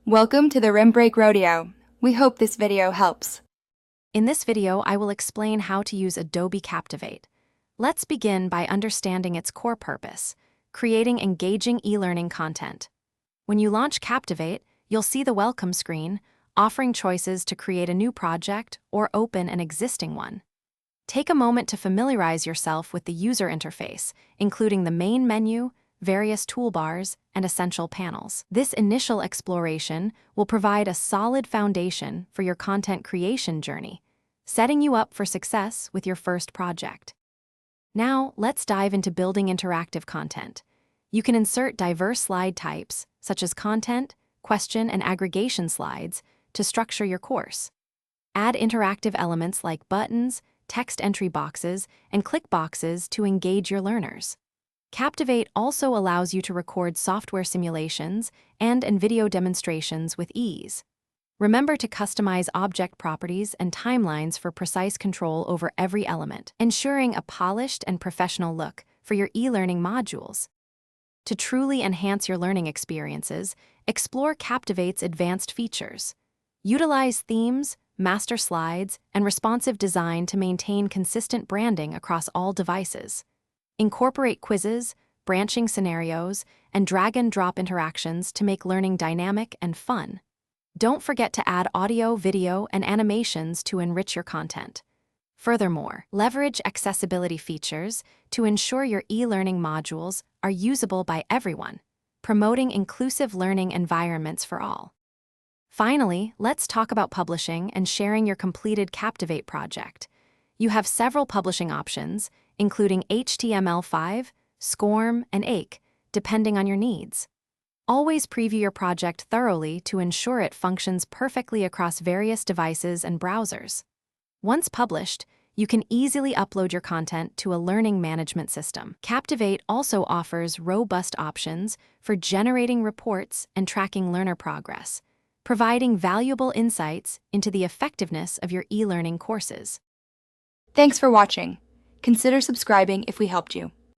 Welcome to the Rim Break Rodeo. We hope this video helps. In this video, I will explain how to use Adobe Captivate. Let's begin by understanding its core purpose, creating engaging e-learning content. When you launch Captivate, you'll see the welcome screen, offering choices to create a new project or open an existing one. Take a moment to familiarize yourself with the user interface, including the main menu, various toolbars, and essential panels. This initial exploration will provide a solid foundation for your content creation journey, setting you up for success with your first project. Now, let's dive into building interactive content. You can insert diverse slide types, such as content, question, and aggregation slides, to structure your course. Add interactive elements like buttons, text entry boxes, and click boxes to engage your learners. Captivate also allows you to record software simulations and video demonstrations with ease. Remember to customize object properties and timelines for precise control over every element, ensuring a polished and professional look for your e-learning modules. To truly enhance your learning experiences, explore Captivate's advanced features. Utilize themes, master slides, and responsive design to maintain consistent branding across all devices. Incorporate quizzes, branching scenarios, and drag-and-drop interactions to make learning dynamic and fun. Don't forget to add audio, video, and animations to enrich your content. Furthermore, leverage accessibility features to ensure your e-learning modules are usable by everyone, promoting inclusive learning environments for all. Finally, let's talk about publishing and sharing your completed Captivate project. You have several publishing options, including HTML5, SCORM, and AIC, depending on your needs. Always preview your project thoroughly to ensure it functions perfectly across various devices and browsers. Once published, you can easily upload your content to a learning management system. Captivate also offers robust options for generating reports and tracking learner progress, providing valuable insights into the effectiveness of your e-learning courses. Thanks for watching. Consider subscribing if we helped you.